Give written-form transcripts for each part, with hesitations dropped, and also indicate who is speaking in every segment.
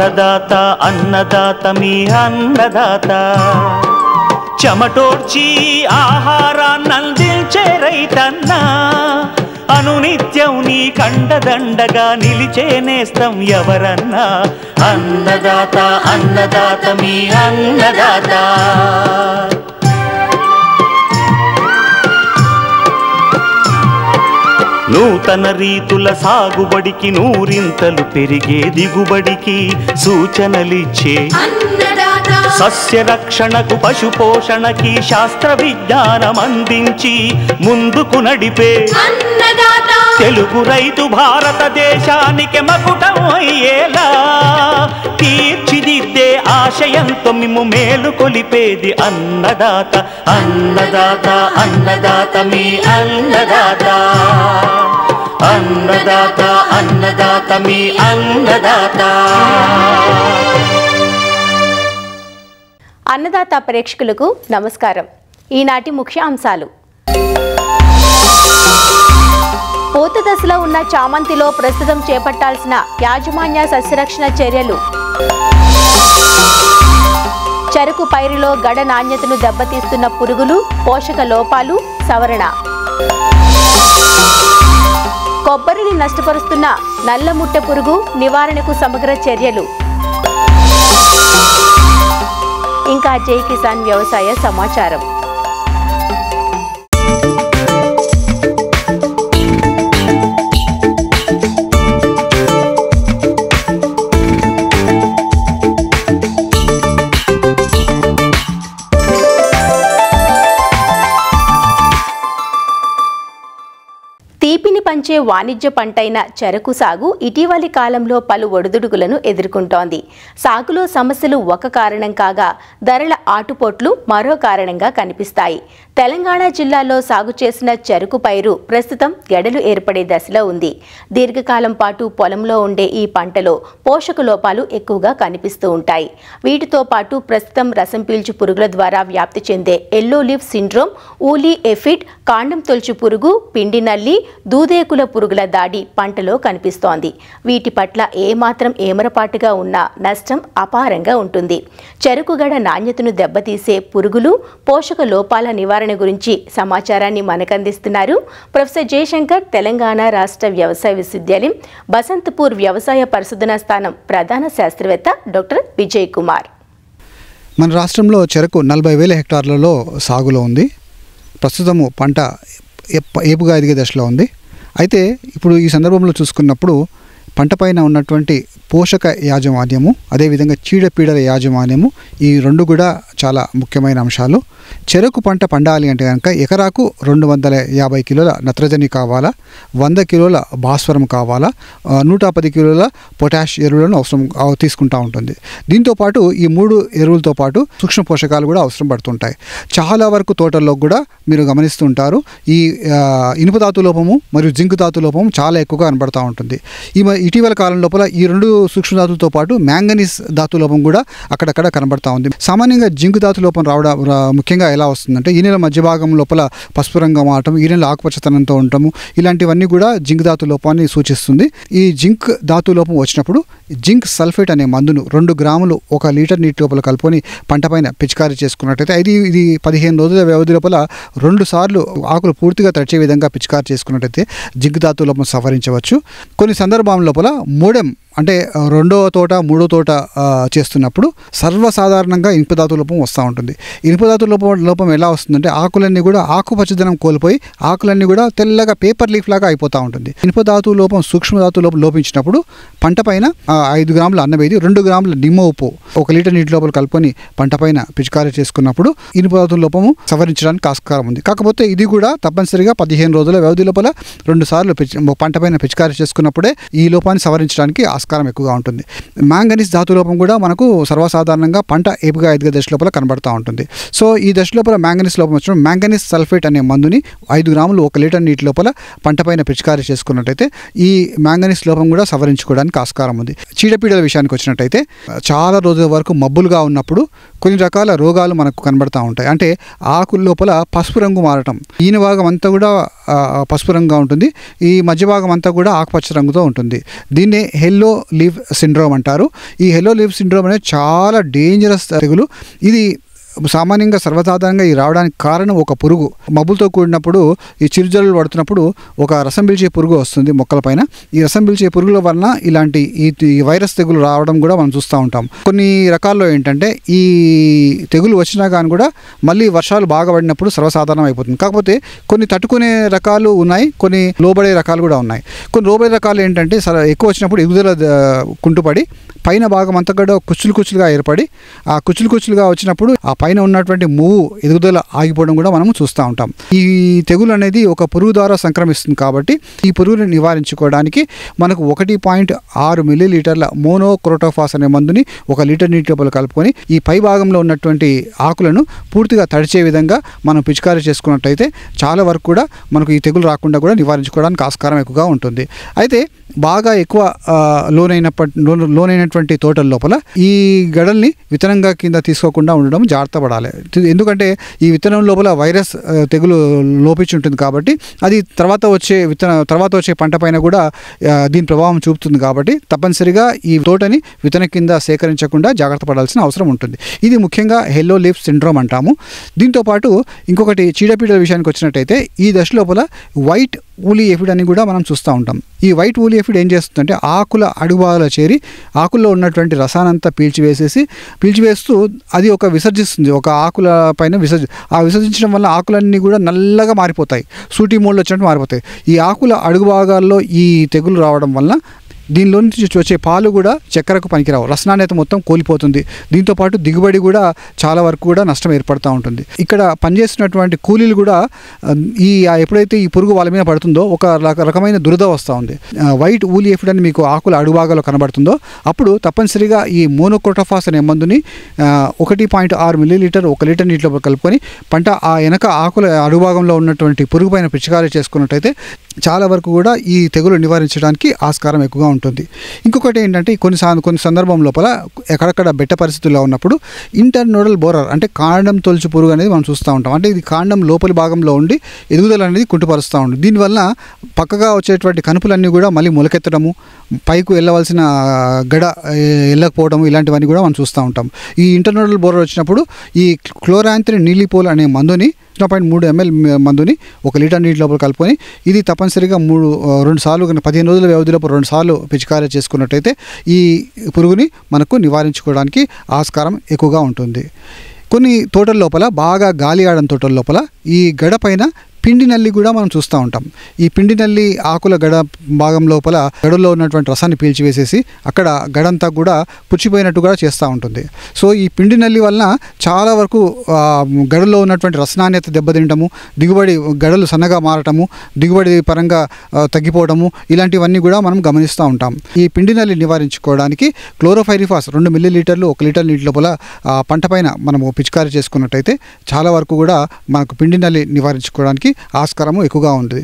Speaker 1: అన్నదాత అన్నదాత మీ అన్నదాత చెమటోడ్చి ఆహారాన్నందించే రైతన్నా అనునిత్యం నీ కండదండగా నిలిచే నేస్తం ఎవరన్నా అన్నదాత అన్నదాత మీ అన్నదాత నూతన రీతుల సాగుబడికి నూరింతలు పెరిగే దిగుబడికి సూచనలిచ్చే సస్య రక్షణకు పశు పోషణకి శాస్త్ర విజ్ఞానం అందించి ముందుకు నడిపే తెలుగు రైతు భారతదేశానికి మకుటం అయ్యేలా తీర్చిదిద్దే ఆశయంతో మిమ్ము మేలు కొలిపేది అన్నదాత అన్నదాత అన్నదాత మీ అన్నదాత అన్నదాత అన్నదాత మీ అన్నదాత.
Speaker 2: అన్నదాత ప్రేక్షకులకు నమస్కారం. ఈనాటి ముఖ్యాంశాలు. పూత దశలో ఉన్న చామంతిలో ప్రస్తుతం చేపట్టాల్సిన యాజమాన్య సస్యరక్షణ చర్యలు. చెరకు పైరులో గడ నాణ్యతను దెబ్బతీస్తున్న పురుగులు, పోషక లోపాలు సవరణ. కొబ్బరిని నష్టపరుస్తున్న నల్లముట్టె పురుగు నివారణకు సమగ్ర చర్యలు. ఇంకా జై కిసాన్ వ్యవసాయ సమాచారం. తీపిని పంచే వాణిజ్య పంటైన చెరకు సాగు ఇటీవలి కాలంలో పలు ఒడిదుడుకులను ఎదుర్కొంటోంది. సాగులో సమస్యలు ఒక కారణం కాగా ధరల ఆటుపోట్లు మరో కారణంగా కనిపిస్తాయి. తెలంగాణ జిల్లాలో సాగు చేసిన చెరకు పైరు ప్రస్తుతం గెడలు ఏర్పడే దశలో ఉంది. దీర్ఘకాలం పాటు పొలంలో ఉండే ఈ పంటలో పోషక లోపాలు ఎక్కువగా కనిపిస్తూ ఉంటాయి. వీటితో పాటు ప్రస్తుతం రసం పీల్చు పురుగుల ద్వారా వ్యాప్తి చెందే yellow leaf syndrome, woolly aphid, కాండం తొలుచు పురుగు, పిండి నల్లి, దూదేకుల పురుగుల దాడి పంటలో కనిపిస్తోంది. వీటి పట్ల ఏమాత్రం ఏమరపాటుగా ఉన్నా నష్టం అపారంగా ఉంటుంది. చెరకు గడ నాణ్యతను దెబ్బతీసే పురుగులు, పోషక లోపాల నివారణ గురించి సమాచారాన్ని మనకందిస్తున్నారు ప్రొఫెసర్ జయశంకర్, తెలంగాణ రాష్ట్ర వ్యవసాయ విశ్వవిద్యాలయం బసంతపూర్ వ్యవసాయ పరిశోధనా స్థానం ప్రధాన శాస్త్రవేత్త డాక్టర్ విజయ్ కుమార్.
Speaker 3: మన రాష్ట్రంలో చెరకు 40,000 హెక్టార్లలో సాగులో ఉంది. ప్రస్తుతము పంట ఏపుగా ఎదిగే దశలో ఉంది. అయితే ఇప్పుడు ఈ సందర్భంలో చూసుకున్నప్పుడు పంట పైన ఉన్నటువంటి పోషక యాజమాన్యము, అదేవిధంగా చీడపీడల యాజమాన్యము, ఈ రెండు కూడా చాలా ముఖ్యమైన అంశాలు. చెరకు పంట పండాలి అంటే కనుక ఎకరాకు 250 కిలోల నత్రజని కావాలా, 100 కిలోల భాస్వరం కావాలా, 110 కిలోల పొటాష్ ఎరువులను అవసరం తీసుకుంటూ ఉంటుంది. దీంతోపాటు ఈ 3 ఎరువులతో పాటు సూక్ష్మ పోషకాలు కూడా అవసరం పడుతుంటాయి. చాలా వరకు తోటల్లో కూడా మీరు గమనిస్తుంటారు ఈ ఇనుప ధాతు లోపము మరియు జింక్ ధాతు లోపము చాలా ఎక్కువగా కనబడుతూ ఉంటుంది. ఇటీవల కాలం లోపల ఈ 2 సూక్ష్మధాతులతో పాటు మ్యాంగనీస్ ధాతు లోపం కూడా అక్కడక్కడ కనబడతా ఉంది. సామాన్యంగా జింక్ ధాతు లోపం ముఖ్యంగా ఎలా వస్తుందంటే ఈ నెల మధ్య భాగం లోపల పసుపు రంగు మారటం, ఈ నెల ఆకుపచ్చతనంతో ఉండటము, ఇలాంటివన్నీ కూడా జింక్ ధాతు లోపాన్ని సూచిస్తుంది. ఈ జింక్ ధాతు లోపం వచ్చినప్పుడు జింక్ సల్ఫేట్ అనే మందును 2 గ్రాములు 1 లీటర్ నీటి లోపల కలుపుకొని పంట పైన పిచికారీ చేసుకున్నట్టయితే ఇది 15 రోజుల వ్యవధి లోపల 2 సార్లు ఆకులు పూర్తిగా తడిచే విధంగా పిచికారీ చేసుకున్నట్టయితే జింక్ ధాతు లోపం సవరించవచ్చు. కొన్ని సందర్భాల లోపల మోడెం అంటే 2వ తోట 3వ తోట చేస్తున్నప్పుడు సర్వసాధారణంగా ఇనుప ధాతు లోపం వస్తూ ఉంటుంది. ఇనుప ధాతు లోపం ఎలా వస్తుందంటే ఆకులన్నీ కూడా ఆకుపచ్చదనం కోల్పోయి ఆకులన్నీ కూడా తెల్లగా పేపర్ లీఫ్ లాగా అయిపోతూ ఉంటుంది. ఇనుప ధాతు లోపం సూక్ష్మ ధాతు లోపం లోపించినప్పుడు పంట పైన 5 గ్రాముల అన్నవేది 2 గ్రాముల నిమ్మ ఉప్పు 1 లీటర్ నీటి లోపల కలుపుకొని పంట పైన పిచికారీ చేసుకున్నప్పుడు ఇనుప ధాతు లోపము సవరించడానికి ఆస్కారం ఉంది. కాకపోతే ఇది కూడా తప్పనిసరిగా 15 రోజుల వ్యవధి లోపల 2 సార్లు పంట పైన పిచికారీ చేసుకున్నప్పుడే ఈ లోపాన్ని సవరించడానికి ఆస్కారం ఎక్కువగా ఉంటుంది. మ్యాంగనీస్ ధాతు లోపం కూడా మనకు సర్వసాధారణంగా పంట ఏపుగా ఎదిగే దశ లోపల కనబడుతూ ఉంటుంది. సో ఈ దశ లోపల మ్యాంగనీస్ లోపం వచ్చినప్పుడు మ్యాంగనీస్ సల్ఫేట్ అనే మందుని 5 గ్రాములు 1 లీటర్ నీటి లోపల పంట పైన పిచికారీ చేసుకున్నట్టయితే ఈ మ్యాంగనీస్ లోపం కూడా సవరించుకోవడానికి ఆస్కారం ఉంది. చీడపీడల విషయానికి వచ్చినట్టయితే చాలా రోజుల వరకు మబ్బులుగా ఉన్నప్పుడు కొన్ని రకాల రోగాలు మనకు కనబడుతూ ఉంటాయి. అంటే ఆకుల లోపల పసుపు రంగు మారటం, ఈయన భాగం అంతా కూడా పసుపు రంగుగా ఉంటుంది. ఈ మధ్య భాగం అంతా కూడా ఆకుపచ్చ రంగుతో ఉంటుంది. దీన్నే హెల్లో లీఫ్ సిండ్రోమ్ అంటారు. ఈ హెల్లో లీఫ్ సిండ్రోమ్ అనేది చాలా డేంజరస్ తెగులు. ఇది సామాన్యంగా సర్వసాధారణంగా ఈ రావడానికి కారణం ఒక పురుగు. మబ్బులతో కూడినప్పుడు ఈ చిరుజల్లులు పడుతున్నప్పుడు ఒక రసం పీల్చే పురుగు వస్తుంది మొక్కలపైన. ఈ రసం పీల్చే పురుగుల వలన ఇలాంటి ఈ వైరస్ తెగులు రావడం కూడా మనం చూస్తూ ఉంటాం. కొన్ని రకాల్లో ఏంటంటే ఈ తెగులు వచ్చినా కానీ కూడా మళ్ళీ వర్షాలు బాగా పడినప్పుడు సర్వసాధారణం అయిపోతుంది. కాకపోతే కొన్ని తట్టుకునే రకాలు ఉన్నాయి, కొన్ని లోబడే రకాలు కూడా ఉన్నాయి. కొన్ని లోబడే రకాలు ఏంటంటే ఎక్కువ వచ్చినప్పుడు ఎగుదల కుంటుపడి పైన భాగం అంతా కూడా కుచ్చులుగా ఏర్పడి ఆ కుచ్చులుగా వచ్చినప్పుడు ఆ పైన ఉన్నటువంటి మూవు ఎదుగుదల ఆగిపోవడం కూడా మనం చూస్తూ ఉంటాం. ఈ తెగులు అనేది ఒక పురుగు ద్వారా సంక్రమిస్తుంది కాబట్టి ఈ పురుగుని నివారించుకోవడానికి మనకు 1.6 మిల్లీలీటర్ల మోనోక్రోటోఫాస్ అనే మందుని 1 లీటర్ నీటి లోపల కలుపుకొని ఈ పై భాగంలో ఉన్నటువంటి ఆకులను పూర్తిగా తడిచే విధంగా మనం పిచికారీ చేసుకున్నట్టయితే చాలా వరకు కూడా మనకు ఈ తెగులు రాకుండా కూడా నివారించుకోవడానికి ఆస్కారం ఎక్కువగా ఉంటుంది. అయితే బాగా ఎక్కువ లోనైనటువంటి తోటల లోపల ఈ గడల్ని విత్తనంగా కింద తీసుకోకుండా ఉండడం జాగ్రత్త పడాలి. ఎందుకంటే ఈ విత్తనం లోపల వైరస్ తెగులు లోపించి ఉంటుంది కాబట్టి అది తర్వాత వచ్చే పంట పైన కూడా దీని ప్రభావం చూపుతుంది. కాబట్టి తప్పనిసరిగా ఈ తోటని విత్తనం కింద సేకరించకుండా జాగ్రత్త పడాల్సిన అవసరం ఉంటుంది. ఇది ముఖ్యంగా హెల్లో లీఫ్ సిండ్రోమ్ అంటాము. దీంతోపాటు ఇంకొకటి చీడపీడల విషయానికి వచ్చినట్టయితే ఈ దశ లోపల వైట్ ఊలీ ఎఫిడ్ అని కూడా మనం చూస్తూ ఉంటాం. ఈ వైట్ ఊలీ ఎఫిడ్ ఏం చేస్తుందంటే ఆకుల అడుగుభాగాలో చేరి ఆకుల్లో ఉన్నటువంటి రసానంతా పీల్చివేస్తూ అది ఒక విసర్జిస్తుంది. ఒక ఆకుల పైన విసర్జించడం వల్ల ఆకులన్నీ కూడా నల్లగా మారిపోతాయి, సూటి మోడ్లో వచ్చినట్టు మారిపోతాయి. ఈ ఆకుల అడుగు భాగాల్లో ఈ తెగులు రావడం వల్ల దీనిలో నుంచి వచ్చే పాలు కూడా చక్కెరకు పనికిరావు, రసనాణ్యత మొత్తం కోల్పోతుంది. దీంతోపాటు దిగుబడి కూడా చాలా వరకు కూడా నష్టం ఏర్పడుతూ ఉంటుంది. ఇక్కడ పనిచేస్తున్నటువంటి కూలీలు కూడా ఎప్పుడైతే ఈ పురుగు వాళ్ళ మీద పడుతుందో ఒక రకమైన దురద వస్తూ ఉంది. వైట్ ఊలీ ఎఫిడ్ అని మీకు ఆకుల అడుగుభాగాల్లో కనబడుతుందో అప్పుడు తప్పనిసరిగా ఈ మోనోక్రోటోఫాస్ అనే మందుని 1.6 మిల్లీలీటర్ 1 లీటర్ నీటిలో కలుపుకొని పంట ఆ వెనక ఆకుల అడుగుభాగంలో ఉన్నటువంటి పురుగు పైన పిచికారీ చేసుకున్నట్టయితే చాలా వరకు కూడా ఈ తెగులు నివారించడానికి ఆస్కారం ఎక్కువగా ఉంటుంది. ఇంకొకటి ఏంటంటే కొన్ని సందర్భం లోపల ఎక్కడక్కడ బెట్ట పరిస్థితుల్లో ఉన్నప్పుడు ఇంటర్నోడల్ బోరర్ అంటే కాండం తొలుచు పురుగు అనేది మనం చూస్తూ ఉంటాం. అంటే ఇది కాండం లోపలి భాగంలో ఉండి ఎదుగుదల అనేది కుంటుపరుస్తూ ఉంటుంది. దీనివల్ల పక్కగా వచ్చేటువంటి కనుపులన్నీ కూడా మళ్ళీ మొలకెత్తడము, పైకి వెళ్ళవలసిన గడ వెళ్ళకపోవడము ఇలాంటివన్నీ కూడా మనం చూస్తూ ఉంటాం. ఈ ఇంటర్నోడల్ బోరర్ వచ్చినప్పుడు ఈ క్లోరాంత్రిన్ నీలిపోల్ అనే మందుని 0.3 ml మందుని 1 లీటర్ నీటి లోపల కలుపుకొని ఇది తప్పనిసరిగా 2 సార్లు 15 రోజుల వ్యవధిలోపు 2 సార్లు పిచికారీ చేసుకున్నట్టయితే ఈ పురుగుని మనకు నివారించుకోవడానికి ఆస్కారం ఎక్కువగా ఉంటుంది. కొన్ని తోటల లోపల బాగా గాలి ఆడని తోటల లోపల ఈ గడ పైన పిండి నల్లి కూడా మనం చూస్తూ ఉంటాం. ఈ పిండి నల్లి ఆకుల గడ భాగం లోపల గడలో ఉన్నటువంటి రసాన్ని పీల్చివేసేసి అక్కడ గడంతా కూడా పుచ్చిపోయినట్టు కూడా చేస్తూ ఉంటుంది. సో ఈ పిండి నల్లి వలన చాలా వరకు గడలో ఉన్నటువంటి రసనాణ్యత దెబ్బతింటము, దిగుబడి గడలు సన్నగా మారటము, దిగుబడి పరంగా తగ్గిపోవడము ఇలాంటివన్నీ కూడా మనం గమనిస్తూ ఉంటాం. ఈ పిండి నల్లి నివారించుకోవడానికి క్లోరోఫైరిఫాస్ 2 మిల్లీలీటర్లు 1 లీటర్ నీటి లోపల పంట పైన మనము పిచికారీ చేసుకున్నట్టయితే చాలా వరకు కూడా మనకు పిండి నల్లి నివారించుకోవడానికి ఆస్కారము ఎక్కువగా ఉంది.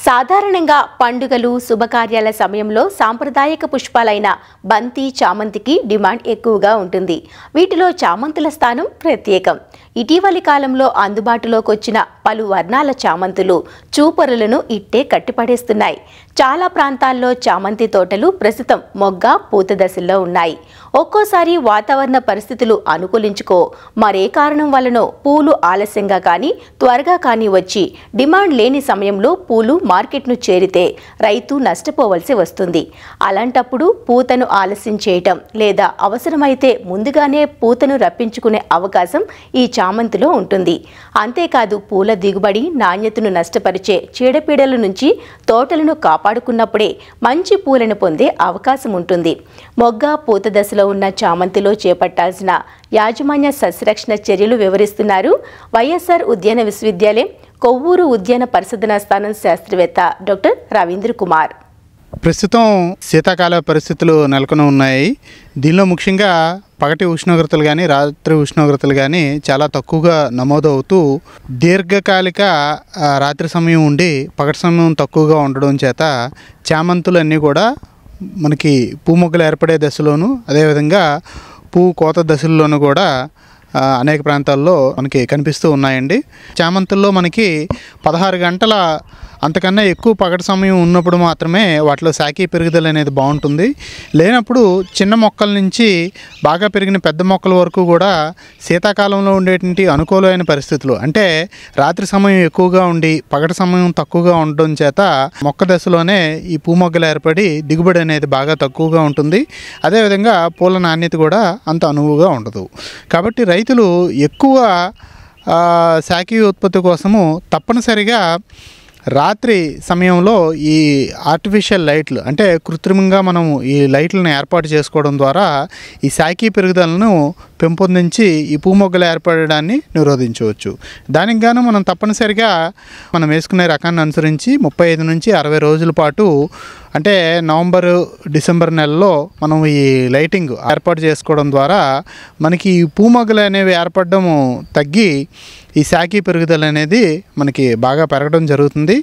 Speaker 2: సాధారణంగా పండుగలు శుభకార్యాల సమయంలో సాంప్రదాయక పుష్పాలైన బంతి, చామంతికి డిమాండ్ ఎక్కువగా ఉంటుంది. వీటిలో చామంతుల స్థానం ప్రత్యేకం. ఇటీవలి కాలంలో అందుబాటులోకి వచ్చిన పలు వర్ణాల చామంతులు చూపరులను ఇట్టే కట్టిపడేస్తున్నాయి. చాలా ప్రాంతాల్లో చామంతి తోటలు ప్రస్తుతం మొగ్గ పూత దశల్లో ఉన్నాయి. ఒక్కోసారి వాతావరణ పరిస్థితులు అనుకూలించుకో మరే కారణం వలనో పూలు ఆలస్యంగా కానీ త్వరగా కానీ వచ్చి డిమాండ్ లేని సమయంలో పూలు మార్కెట్ను చేరితే రైతు నష్టపోవలసి వస్తుంది. అలాంటప్పుడు పూతను ఆలస్యం చేయటం లేదా అవసరమైతే ముందుగానే పూతను రప్పించుకునే అవకాశం ఈ చామంతిలో ఉంటుంది. అంతేకాదు పూల దిగుబడి నాణ్యతను నష్టపరిచే చీడపీడల నుంచి తోటలను కాపాడుకున్నప్పుడే మంచి పూలను పొందే అవకాశం ఉంటుంది. మొగ్గ పూత దశలో ఉన్న చామంతిలో చేపట్టాల్సిన యాజమాన్య సస్యరక్షణ చర్యలు వివరిస్తున్నారు వైఎస్ఆర్ ఉద్యాన విశ్వవిద్యాలయం కొవ్వూరు ఉద్యాన పరిశోధనా స్థానం శాస్త్రవేత్త డాక్టర్ రవీంద్ర కుమార్.
Speaker 4: ప్రస్తుతం శీతాకాల పరిస్థితులు నెలకొని ఉన్నాయి. దీనిలో ముఖ్యంగా పగటి ఉష్ణోగ్రతలు కానీ రాత్రి ఉష్ణోగ్రతలు కానీ చాలా తక్కువగా నమోదవుతూ దీర్ఘకాలిక రాత్రి సమయం ఉండి పగటి సమయం తక్కువగా ఉండడం చేత చామంతులన్నీ కూడా మనకి పూమొగ్గలు ఏర్పడే దశలోను అదేవిధంగా పువ్వు కోత దశల్లోనూ కూడా అనేక ప్రాంతాల్లో మనకి కనిపిస్తూ ఉన్నాయండి. చామంతుల్లో మనకి 16 గంటల అంతకన్నా ఎక్కువ పగటి సమయం ఉన్నప్పుడు మాత్రమే వాటిలో శాఖీ పెరుగుదల అనేది బాగుంటుంది. లేనప్పుడు చిన్న మొక్కల నుంచి బాగా పెరిగిన పెద్ద మొక్కల వరకు కూడా శీతాకాలంలో ఉండేటువంటి అనుకూలమైన పరిస్థితులు అంటే రాత్రి సమయం ఎక్కువగా ఉండి పగటి సమయం తక్కువగా ఉండడం చేత మొక్క దశలోనే ఈ పూమొగ్గలు ఏర్పడి దిగుబడి అనేది బాగా తక్కువగా ఉంటుంది. అదేవిధంగా పూల నాణ్యత కూడా అంత అనువుగా ఉండదు. కాబట్టి రైతులు ఎక్కువ శాఖీ ఉత్పత్తి కోసము తప్పనిసరిగా రాత్రి సమయంలో ఈ ఆర్టిఫిషియల్ లైట్లు అంటే కృత్రిమంగా మనం ఈ లైట్లను ఏర్పాటు చేసుకోవడం ద్వారా ఈ శాఖీ పెరుగుదలను పెంపొందించి ఈ పూమొగ్గలు ఏర్పడడాన్ని నిరోధించవచ్చు. దానికి గాను మనం తప్పనిసరిగా మనం వేసుకునే రకాన్ని అనుసరించి 35 నుంచి 60 రోజుల పాటు అంటే నవంబర్ డిసెంబర్ నెలలో మనం ఈ లైటింగ్ ఏర్పాటు చేసుకోవడం ద్వారా మనకి ఈ పూమొగ్గలు అనేవి ఏర్పడము తగ్గి ఈ శాఖీ పెరుగుదల అనేది మనకి బాగా పెరగడం జరుగుతుంది.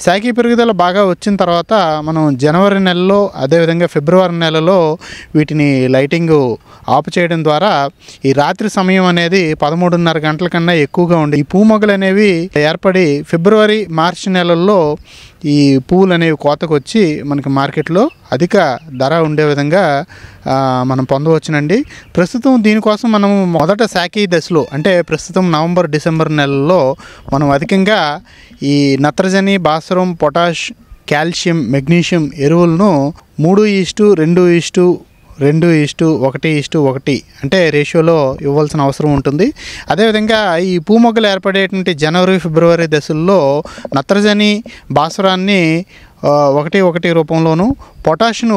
Speaker 4: శాఖీ పెరుగుదల బాగా వచ్చిన తర్వాత మనం జనవరి నెలలో అదేవిధంగా ఫిబ్రవరి నెలలో వీటిని లైటింగ్ ఆఫ్ చేయడం ద్వారా ఈ రాత్రి సమయం అనేది 13:30 గంటల కన్నా ఎక్కువగా ఉండి ఈ పూమొగ్గలు అనేవి ఏర్పడి ఫిబ్రవరి మార్చి నెలల్లో ఈ పువ్వులు అనేవి కోతకు వచ్చి మనకి మార్కెట్లో అధిక ధర ఉండే విధంగా మనం పొందవచ్చునండి. ప్రస్తుతం దీనికోసం మనం మొదట శాఖీ దశలో అంటే ప్రస్తుతం నవంబర్ డిసెంబర్ నెలల్లో మనం అధికంగా ఈ నత్రజని భాస్వరం పొటాష్ కాల్షియం మెగ్నీషియం ఎరువులను 3:2:2:1:1 అంటే రేషియోలో ఇవ్వాల్సిన అవసరం ఉంటుంది. అదేవిధంగా ఈ పూమొగ్గలు ఏర్పడేటువంటి జనవరి ఫిబ్రవరి దశల్లో నత్రజని భాస్వరాన్ని 1:1 రూపంలోను పొటాషియం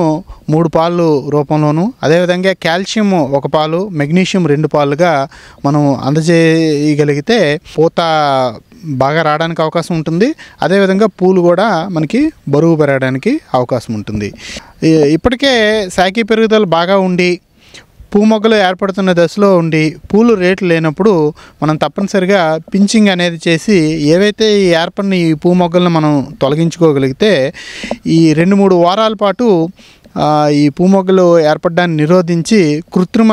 Speaker 4: 3 పాలు రూపంలోను అదేవిధంగా కాల్షియం 1 పాలు మెగ్నీషియం 2 పాలుగా మనం అందజేయగలిగితే పూత బాగా రావడానికి అవకాశం ఉంటుంది. అదేవిధంగా పూలు కూడా మనకి బరువు పెరగడానికి అవకాశం ఉంటుంది. ఇప్పటికే శాఖీ పెరుగుదల బాగా ఉండి పూమొగ్గలు ఏర్పడుతున్న దశలో ఉండి పూలు రేట్లు లేనప్పుడు మనం తప్పనిసరిగా పించింగ్ అనేది చేసి ఏవైతే ఈ ఏర్పడిన ఈ పూమొగ్గలను మనం తొలగించుకోగలిగితే ఈ 2-3 వారాల పాటు ఈ పూమొగ్గలు ఏర్పడడాన్ని నిరోధించి కృత్రిమ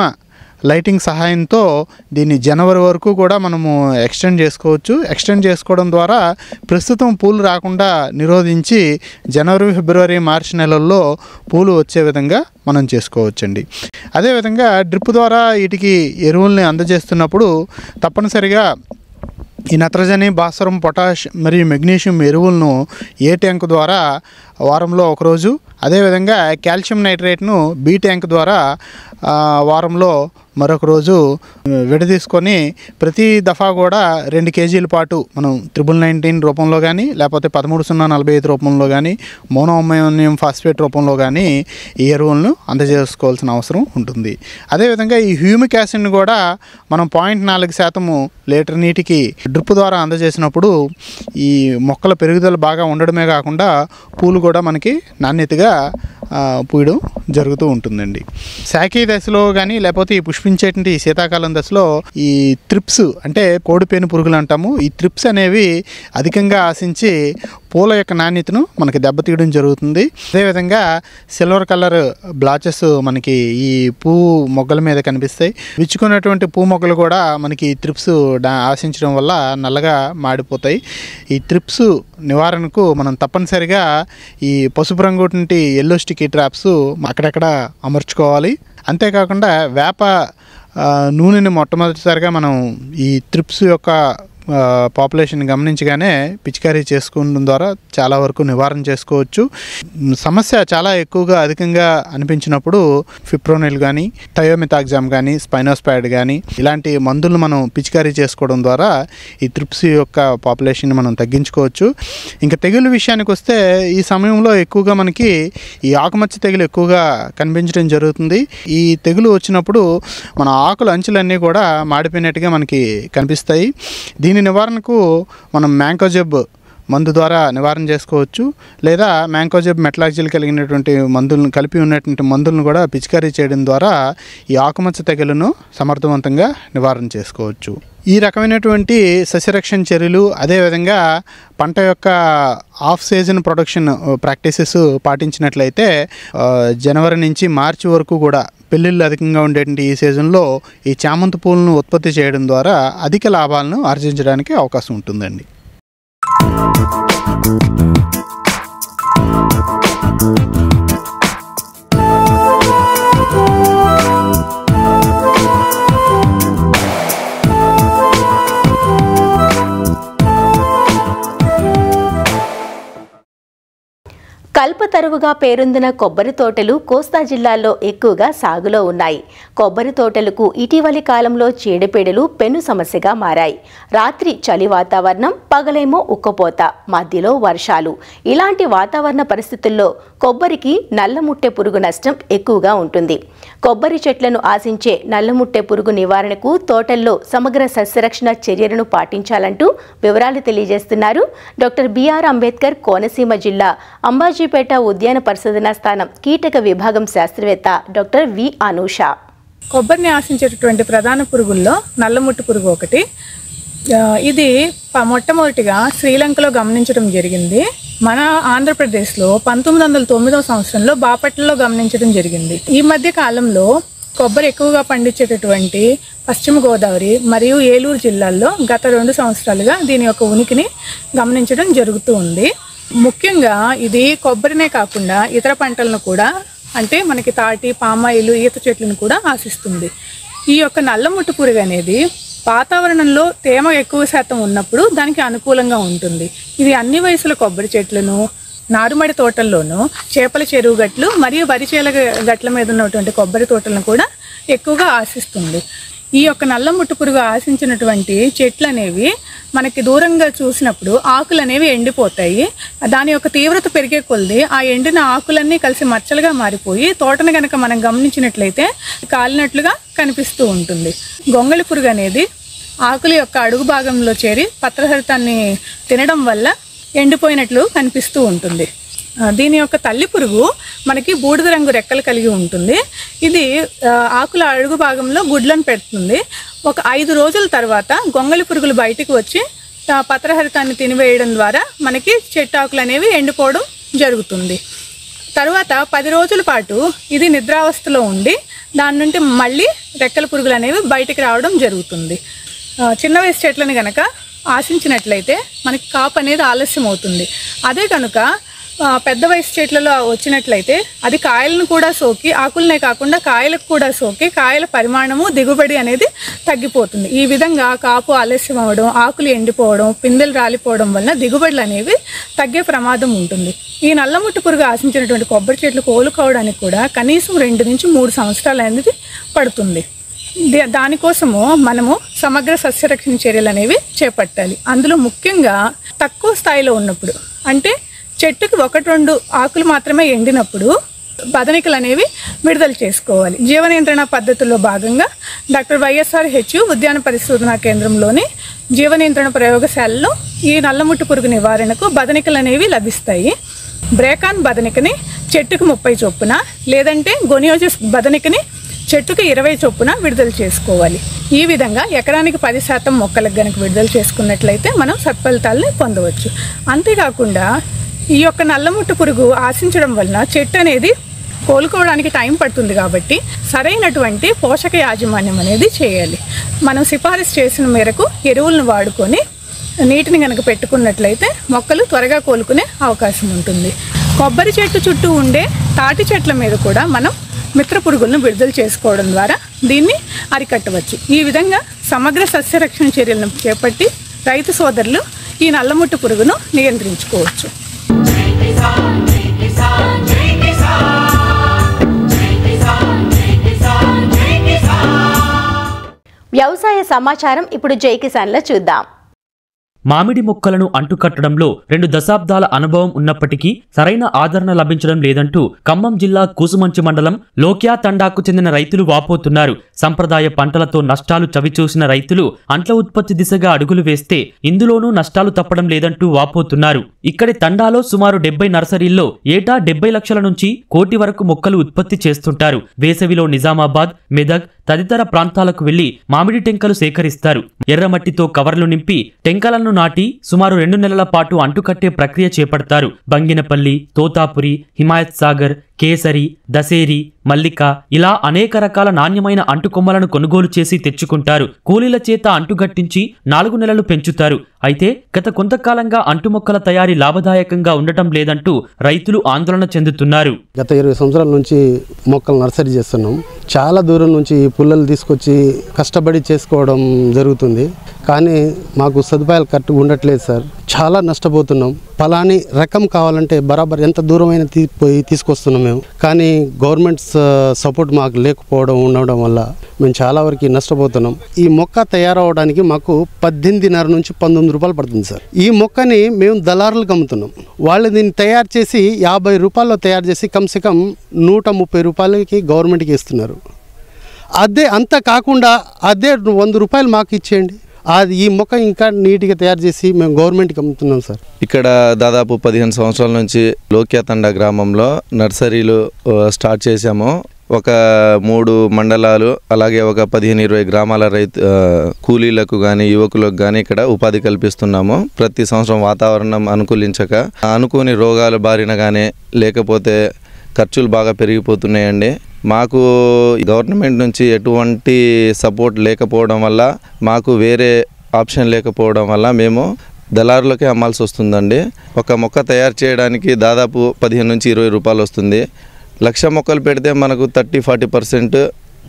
Speaker 4: లైటింగ్ సహాయంతో దీన్ని జనవరి వరకు కూడా మనము ఎక్స్టెండ్ చేసుకోవచ్చు. ఎక్స్టెండ్ చేసుకోవడం ద్వారా ప్రస్తుతం పూలు రాకుండా నిరోధించి జనవరి ఫిబ్రవరి మార్చి నెలల్లో పూలు వచ్చే విధంగా మనం చేసుకోవచ్చండి. అదేవిధంగా డ్రిప్ ద్వారా వీటికి ఎరువుల్ని అందజేస్తున్నప్పుడు తప్పనిసరిగా ఈ నత్రజని భాస్వరం పొటాష్ మరియు మెగ్నీషియం ఎరువులను ఏ ట్యాంక్ ద్వారా వారంలో ఒకరోజు అదేవిధంగా కాల్షియం నైట్రేట్ను బి ట్యాంక్ ద్వారా వారంలో మరొక రోజు విడదీసుకొని ప్రతి దఫా కూడా 2 కేజీల పాటు మనం 1919 రూపంలో కానీ లేకపోతే 13:0:45 రూపంలో కానీ మోనోఅమ్మోనియం ఫాస్ఫేట్ రూపంలో కానీ ఈ ఎరువులను అందజేసుకోవాల్సిన అవసరం ఉంటుంది. అదేవిధంగా ఈ హ్యూమిక్ యాసిడ్ని కూడా మనం 0.4% లీటర్ నీటికి డ్రిప్ ద్వారా అందజేసినప్పుడు ఈ మొక్కల పెరుగుదల బాగా ఉండడమే కాకుండా పూలు కూడా మనకి నాణ్యతగా పూయడం జరుగుతూ ఉంటుందండి. శాఖీ దశలో కానీ లేకపోతే ఈ పుష్పించేటువంటి శీతాకాలం దశలో ఈ త్రిప్స్ అంటే కోడిపేను పురుగులు అంటాము. ఈ త్రిప్స్ అనేవి అధికంగా ఆశించి పూల యొక్క నాణ్యతను మనకి దెబ్బతీయడం జరుగుతుంది. అదేవిధంగా సిల్వర్ కలర్ బ్లాచెస్ మనకి ఈ పువ్వు మొగ్గల మీద కనిపిస్తాయి. విచ్చుకున్నటువంటి పువ్వు మొగ్గలు కూడా మనకి త్రిప్స్ ఆశించడం వల్ల నల్లగా మాడిపోతాయి. ఈ త్రిప్స్ నివారణకు మనం తప్పనిసరిగా ఈ పసుపు రంగు ఎల్లో స్టిక్కీ ట్రాప్స్ అక్కడక్కడ అమర్చుకోవాలి. అంతేకాకుండా వేప నూనెని మొట్టమొదటిసారిగా మనం ఈ త్రిప్స్ యొక్క పాపులేషన్ గమనించగానే పిచికారీ చేసుకోవడం ద్వారా చాలా వరకు నివారణ చేసుకోవచ్చు. సమస్య చాలా ఎక్కువగా అధికంగా అనిపించినప్పుడు ఫిప్రోనిల్ కానీ థయోమితాగ్జామ్ కానీ స్పైనోస్పాడ్ కానీ ఇలాంటి మందులను మనం పిచికారీ చేసుకోవడం ద్వారా ఈ త్రిప్స్ యొక్క పాపులేషన్ మనం తగ్గించుకోవచ్చు. ఇంకా తెగులు విషయానికి వస్తే ఈ సమయంలో ఎక్కువగా మనకి ఈ ఆకుమచ్చ తెగులు ఎక్కువగా కనిపించడం జరుగుతుంది. ఈ తెగులు వచ్చినప్పుడు మన ఆకుల అంచులన్నీ కూడా మాడిపోయినట్టుగా మనకి కనిపిస్తాయి. దీని నివారణకు మనం మ్యాంకోజెబ్ మందు ద్వారా నివారణ చేసుకోవచ్చు. లేదా మ్యాంకోజెబ్ మెటలాక్సిల్ కలిగినటువంటి మందులను కలిపి ఉన్నటువంటి మందులను కూడా పిచికారీ చేయడం ద్వారా ఈ ఆకుమచ్చ తెగులును సమర్థవంతంగా నివారణ చేసుకోవచ్చు. ఈ రకమైనటువంటి సస్యరక్షణ చర్యలు, అదేవిధంగా పంట యొక్క ఆఫ్ సీజన్ ప్రొడక్షన్ ప్రాక్టీసెస్ పాటించినట్లయితే జనవరి నుంచి మార్చి వరకు కూడా పెళ్ళిళ్ళు అధికంగా ఉండేటువంటి ఈ సీజన్లో ఈ చామంతి పూలను ఉత్పత్తి చేయడం ద్వారా అధిక లాభాలను ఆర్జించడానికి అవకాశం ఉంటుందండి.
Speaker 2: కల్పతరువుగా పేరొందిన కొబ్బరి తోటలు కోస్తా జిల్లాల్లో ఎక్కువగా సాగులో ఉన్నాయి. కొబ్బరి తోటలకు ఇటీవలి కాలంలో చీడపీడలు పెను సమస్యగా మారాయి. రాత్రి చలి వాతావరణం, పగలేమో ఉక్కపోత, మధ్యలో వర్షాలు. ఇలాంటి వాతావరణ పరిస్థితుల్లో కొబ్బరికి నల్లముట్టె పురుగు నష్టం ఎక్కువగా ఉంటుంది. కొబ్బరి చెట్లను ఆశించే నల్లముట్టె పురుగు నివారణకు తోటల్లో సమగ్ర సస్యరక్షణ చర్యలను పాటించాలంటూ వివరాలు తెలియజేస్తున్నారు డాక్టర్ బిఆర్ అంబేద్కర్ కోనసీమ జిల్లా అంబాజీపేట ఉద్యాన పరిశోధనా స్థానం కీటక విభాగం శాస్త్రవేత్త డాక్టర్ వి అనూష.
Speaker 5: కొబ్బరిని ఆశించేటటువంటి ప్రధాన పురుగుల్లో నల్లముట్టు పురుగు ఒకటి. ఇది మొట్టమొదటిగా శ్రీలంకలో గమనించడం జరిగింది. మన ఆంధ్రప్రదేశ్లో 1909వ సంవత్సరంలో బాపట్లలో గమనించడం జరిగింది. ఈ మధ్య కాలంలో కొబ్బరి ఎక్కువగా పండించేటటువంటి పశ్చిమ గోదావరి మరియు ఏలూరు జిల్లాల్లో గత 2 సంవత్సరాలుగా దీని యొక్క ఉనికిని గమనించడం జరుగుతూ ఉంది. ముఖ్యంగా ఇది కొబ్బరినే కాకుండా ఇతర పంటలను కూడా, అంటే మనకి తాటి, పామాయిలు, ఈత చెట్లను కూడా ఆశిస్తుంది. ఈ యొక్క నల్లముట్టు పురుగు అనేది వాతావరణంలో తేమ ఎక్కువ శాతం ఉన్నప్పుడు దానికి అనుకూలంగా ఉంటుంది. ఇది అన్ని వయసుల కొబ్బరి చెట్లను, నారుమడి తోటల్లోనూ, చేపల చెరువు గట్లు మరియు వరి చేల గట్ల మీద ఉన్నటువంటి కొబ్బరి తోటలను కూడా ఎక్కువగా ఆశిస్తుంది. ఈ యొక్క నల్లముట్టు పురుగు ఆశించినటువంటి చెట్లు అనేవి మనకి దూరంగా చూసినప్పుడు ఆకులు అనేవి ఎండిపోతాయి. దాని యొక్క తీవ్రత పెరిగే కొలది ఆ ఎండిన ఆకులన్నీ కలిసి మచ్చలుగా మారిపోయి తోటను కనుక మనం గమనించినట్లయితే కాలినట్లుగా కనిపిస్తూ ఉంటుంది. గొంగళి పురుగు అనేది ఆకుల యొక్క అడుగు భాగంలో చేరి పత్రహరితాన్ని తినడం వల్ల ఎండిపోయినట్లు కనిపిస్తూ ఉంటుంది. దీని యొక్క తల్లి పురుగు మనకి బూడిద రంగు రెక్కలు కలిగి ఉంటుంది. ఇది ఆకుల అడుగు భాగంలో గుడ్లను పెడుతుంది. ఒక 5 రోజుల తర్వాత గొంగళి పురుగులు బయటికి వచ్చి పత్రహరితాన్ని తినివేయడం ద్వారా మనకి చెట్టు ఆకులు అనేవి ఎండిపోవడం జరుగుతుంది. తర్వాత 10 రోజుల పాటు ఇది నిద్రావస్థలో ఉండి దాని నుండి మళ్ళీ రెక్కల పురుగులు అనేవి బయటికి రావడం జరుగుతుంది. చిన్న వయసు చెట్లను కనుక ఆశించినట్లయితే మనకి కాపు అనేది ఆలస్యం అవుతుంది. అదే కనుక పెద్ద వయసు చెట్లలో వచ్చినట్లయితే అది కాయలను కూడా సోకి, ఆకులనే కాకుండా కాయలకు కూడా సోకి కాయల పరిమాణము, దిగుబడి అనేది తగ్గిపోతుంది. ఈ విధంగా కాపు ఆలస్యం అవ్వడం, ఆకులు ఎండిపోవడం, పిందెలు రాలిపోవడం వలన దిగుబడులు అనేవి తగ్గే ప్రమాదం ఉంటుంది. ఈ నల్లముట్టు పురుగు ఆశించినటువంటి కొబ్బరి చెట్లు కోలుకోవడానికి కూడా కనీసం 2 నుంచి 3 సంవత్సరాలు అనేది పడుతుంది. దానికోసము మనము సమగ్ర సస్యరక్షణ చర్యలు అనేవి చేపట్టాలి. అందులో ముఖ్యంగా తక్కువ స్థాయిలో ఉన్నప్పుడు, అంటే చెట్టుకి 1-2 ఆకులు మాత్రమే ఎండినప్పుడు బదనికలు అనేవి విడుదల చేసుకోవాలి. జీవ నియంత్రణ పద్ధతుల్లో భాగంగా డాక్టర్ వైఎస్ఆర్హెచ్ ఉద్యాన పరిశోధనా కేంద్రంలోని జీవ నియంత్రణ ప్రయోగశాలలో ఈ నల్లముట్టు పురుగు నివారణకు బదనికలు అనేవి లభిస్తాయి. బ్రేకాన్ బదనికని చెట్టుకు 30 చొప్పున, లేదంటే గొనియోజస్ బదనికని చెట్టుకి 20 చొప్పున విడుదల చేసుకోవాలి. ఈ విధంగా ఎకరానికి 10% మొక్కలకు గనక విడుదల చేసుకున్నట్లయితే మనం సత్ఫలితాలని పొందవచ్చు. అంతేకాకుండా ఈ యొక్క నల్లముట్టు పురుగు ఆశించడం వలన చెట్టు అనేది కోలుకోవడానికి టైం పడుతుంది కాబట్టి సరైనటువంటి పోషక యాజమాన్యం అనేది చేయాలి. మనం సిఫారసు చేసిన మేరకు ఎరువులను వాడుకొని నీటిని కనుక పెట్టుకున్నట్లయితే మొక్కలు త్వరగా కోలుకునే అవకాశం ఉంటుంది. కొబ్బరి చెట్టు చుట్టూ ఉండే తాటి చెట్ల మీద కూడా మనం మిత్ర పురుగులను విడుదల చేసుకోవడం ద్వారా దీన్ని అరికట్టవచ్చు. ఈ విధంగా సమగ్ర సస్యరక్షణ చర్యలను చేపట్టి రైతు సోదరులు ఈ నల్లముట్టు పురుగును నియంత్రించుకోవచ్చు.
Speaker 2: వ్యవసాయ సమాచారం ఇప్పుడు జై కిసాన్లో చూద్దాం.
Speaker 6: మామిడి మొక్కలను అంటుకట్టడంలో 2 దశాబ్దాల అనుభవం ఉన్నప్పటికీ సరైన ఆదరణ లభించడం లేదంటూ ఖమ్మం జిల్లా కూసుమంచి మండలం లోక్యా తండాకు చెందిన రైతులు వాపోతున్నారు. సంప్రదాయ పంటలతో నష్టాలు చవిచూసిన రైతులు అంట్ల ఉత్పత్తి దిశగా అడుగులు వేస్తే ఇందులోనూ నష్టాలు తప్పడం లేదంటూ వాపోతున్నారు. ఇక్కడి తండాలో సుమారు 70 నర్సరీల్లో ఏటా 70 లక్షల నుంచి కోటి వరకు మొక్కలు ఉత్పత్తి చేస్తుంటారు. వేసవిలో నిజామాబాద్, మెదక్ తదితర ప్రాంతాలకు వెళ్లి మామిడి టెంకలు సేకరిస్తారు. ఎర్రమట్టితో కవర్లు నింపి టెంకలను నాటి సుమారు 2 నెలల పాటు అంటుకట్టే ప్రక్రియ చేపడతారు. బంగినపల్లి, తోతాపురి, హిమాయత్ సాగర్, కేసరి, దసేరి, మల్లిక ఇలా అనేక రకాల నాణ్యమైన అంటుకొమ్మలను కొనుగోలు చేసి తెచ్చుకుంటారు. కూలీల చేత అంటుగట్టించి 4 నెలలు పెంచుతారు. అయితే గత కొంతకాలంగా అంటుమొక్కల తయారీ లాభదాయకంగా ఉండటం లేదంటూ రైతులు ఆందోళన చెందుతున్నారు.
Speaker 7: గత 20 సంవత్సరాల నుంచి మొక్కలు నర్సరీ చేస్తున్నాం. చాలా దూరం నుంచి పుల్లలు తీసుకొచ్చి కష్టపడి చేసుకోవడం జరుగుతుంది. కానీ మాకు సదుపాయాలు కరెక్ట్గా ఉండట్లేదు సార్. చాలా నష్టపోతున్నాం. ఫలాని రకం కావాలంటే బరాబర్ ఎంత దూరమైనా పోయి తీసుకొస్తున్నాం మేము. కానీ గవర్నమెంట్ సపోర్ట్ మాకు లేకపోవడం ఉండడం వల్ల మేము చాలా వరకు నష్టపోతున్నాం. ఈ మొక్క తయారవడానికి మాకు 18.5 నుంచి 19 రూపాయలు పడుతుంది సార్. ఈ మొక్కని మేము దళారులకు అమ్ముతున్నాం. వాళ్ళు దీన్ని తయారు చేసి 50 రూపాయల్లో తయారు చేసి కమ్సే కమ్ 130 రూపాయలకి గవర్నమెంట్కి ఇస్తున్నారు. అదే అంతా కాకుండా అదే 100 రూపాయలు మాకు ఇచ్చేయండి. అది ఈ మొక్క ఇంకా నీట్గా తయారు చేసి మేము గవర్నమెంట్కి అమ్ముతున్నాం సార్.
Speaker 8: ఇక్కడ దాదాపు 15 సంవత్సరాల నుంచి లోక్యా తండా గ్రామంలో నర్సరీలు స్టార్ట్ చేశాము. ఒక 3 మండలాలు అలాగే ఒక 15-20 గ్రామాల కూలీలకు కానీ యువకులకు కానీ ఇక్కడ ఉపాధి కల్పిస్తున్నాము. ప్రతి సంవత్సరం వాతావరణం అనుకూలించక అనుకోని రోగాల బారిన కానీ లేకపోతే ఖర్చులు బాగా పెరిగిపోతున్నాయండి. మాకు గవర్నమెంట్ నుంచి ఎటువంటి సపోర్ట్ లేకపోవడం వల్ల మాకు వేరే ఆప్షన్ లేకపోవడం వల్ల మేము దళారులకే అమ్మాల్సి వస్తుందండి. ఒక మొక్క తయారు చేయడానికి దాదాపు 15 నుంచి 20 రూపాయలు వస్తుంది. 1,00,000 మొక్కలు పెడితే మనకు 30-40%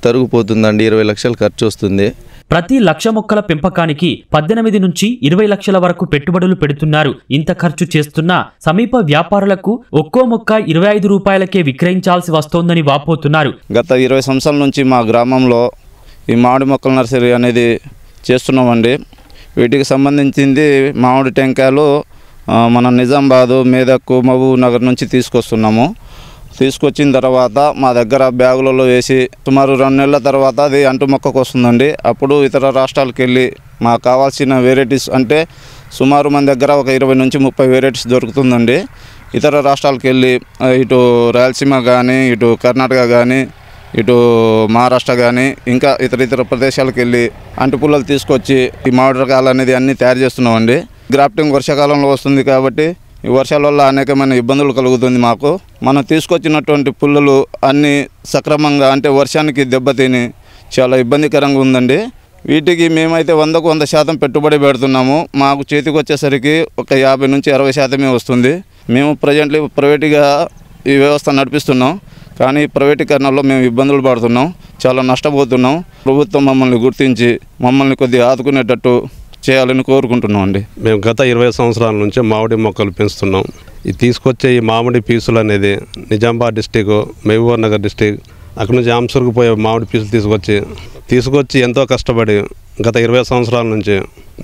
Speaker 8: తరుగుపోతుందండి. 20 లక్షలు ఖర్చు వస్తుంది.
Speaker 6: ప్రతి 1,00,000 మొక్కల పెంపకానికి 18 నుంచి 20 లక్షల వరకు పెట్టుబడులు పెడుతున్నారు. ఇంత ఖర్చు చేస్తున్నా సమీప వ్యాపారులకు ఒక్కో మొక్క 25 రూపాయలకే విక్రయించాల్సి వస్తోందని వాపోతున్నారు.
Speaker 9: గత 20 సంవత్సరాల నుంచి మా గ్రామంలో ఈ మామిడి మొక్కల నర్సరీ అనేది చేస్తున్నామండి. వీటికి సంబంధించింది మామిడి టెంకాయలు మన నిజామాబాదు, మెదక్, మహబూబ్ నగర్ నుంచి తీసుకొస్తున్నాము. తీసుకొచ్చిన తర్వాత మా దగ్గర బ్యాగులలో వేసి సుమారు 2 నెలల తర్వాత అది అంటు మొక్కకు వస్తుందండి. అప్పుడు ఇతర రాష్ట్రాలకు వెళ్ళి మాకు కావాల్సిన వెరైటీస్ అంటే సుమారు మన దగ్గర ఒక 20 నుంచి 30 వెరైటీస్ దొరుకుతుందండి. ఇతర రాష్ట్రాలకు వెళ్ళి ఇటు రాయలసీమ కానీ, ఇటు కర్ణాటక కానీ, ఇటు మహారాష్ట్ర కానీ ఇంకా ఇతర ప్రదేశాలకు వెళ్ళి అంటుపుల్లలు తీసుకొచ్చి ఈ మామిడి రకాలు అనేది అన్నీ తయారు చేస్తున్నామండి. గ్రాఫ్టింగ్ వర్షాకాలంలో వస్తుంది కాబట్టి ఈ వర్షాల వల్ల అనేకమైన ఇబ్బందులు కలుగుతుంది మాకు. మనం తీసుకొచ్చినటువంటి పుల్లలు అన్నీ సక్రమంగా అంటే వర్షానికి దెబ్బతిని చాలా ఇబ్బందికరంగా ఉందండి. వీటికి మేమైతే 100కు 100% పెట్టుబడి పెడుతున్నాము. మాకు చేతికి వచ్చేసరికి ఒక 50 నుంచి 60% వస్తుంది. మేము ప్రజెంట్లీ ప్రైవేట్గా ఈ వ్యవస్థ నడిపిస్తున్నాం. కానీ ప్రైవేటీకరణలో మేము ఇబ్బందులు పడుతున్నాం, చాలా నష్టపోతున్నాం. ప్రభుత్వం మమ్మల్ని గుర్తించి మమ్మల్ని కొద్దిగా ఆదుకునేటట్టు చేయాలని కోరుకుంటున్నాం అండి.
Speaker 10: మేము గత 20 సంవత్సరాల నుంచి మామిడి మొక్కలు పెంచుతున్నాం. ఇది తీసుకొచ్చే ఈ మామిడి పీసులు అనేది నిజామాబాద్ డిస్టిక్, మహబూబ్ నగర్ డిస్టిక్, అక్కడ నుంచి ఆంసూర్కు పోయే మామిడి పీసులు తీసుకొచ్చి ఎంతో కష్టపడి గత 20 సంవత్సరాల నుంచి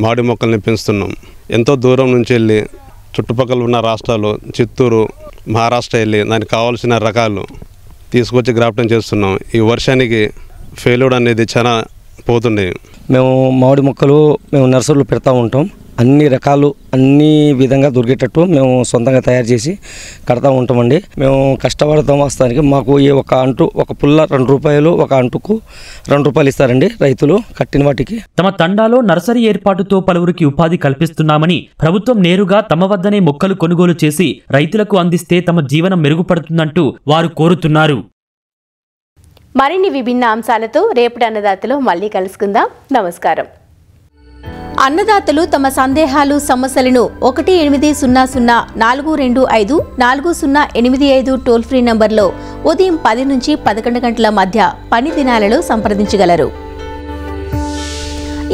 Speaker 10: మామిడి మొక్కల్ని పెంచుతున్నాం. ఎంతో దూరం నుంచి వెళ్ళి చుట్టుపక్కల ఉన్న రాష్ట్రాలు చిత్తూరు, మహారాష్ట్ర వెళ్ళి దానికి కావాల్సిన రకాలు తీసుకొచ్చి గ్రాఫ్టింగ్ చేస్తున్నాం. ఈ వర్షానికి ఫెయిల్యూర్ అనేది చాలా పోతున్నాయి.
Speaker 11: మేము మామిడి మొక్కలు నర్సరీలో పెడతా ఉంటాం. అన్ని రకాలు అన్ని విధంగా దొరికేటట్టు మేము సొంతంగా తయారు చేసి కడతా ఉంటామండి. మేము కష్టపడతాం. వాస్తవానికి మాకు ఒక పుల్ల 2 రూపాయలు, ఒక అంటుకు 2 రూపాయలు ఇస్తారండి రైతులు కట్టిన వాటికి.
Speaker 6: తమ తండాలో నర్సరీ ఏర్పాటుతో పలువురికి ఉపాధి కల్పిస్తున్నామని, ప్రభుత్వం నేరుగా తమ వద్దనే మొక్కలు కొనుగోలు చేసి రైతులకు అందిస్తే తమ జీవనం మెరుగుపడుతుందంటూ వారు కోరుతున్నారు.
Speaker 2: మరిన్ని విభిన్న అంశాలతో రేపటి అన్నదాతలో మళ్ళీ కలుసుకుందాం. నమస్కారం. అన్నదాతలు తమ సందేహాలు, సమస్యలను 1800-425-4085 టోల్ ఫ్రీ నంబర్లో ఉదయం 10 నుంచి 11 గంటల మధ్య పని దినాలలో సంప్రదించగలరు.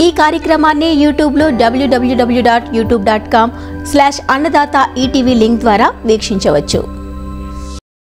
Speaker 2: ఈ కార్యక్రమాన్ని యూట్యూబ్లో www.youtube.com/annadata ETV లింక్ ద్వారా వీక్షించవచ్చు.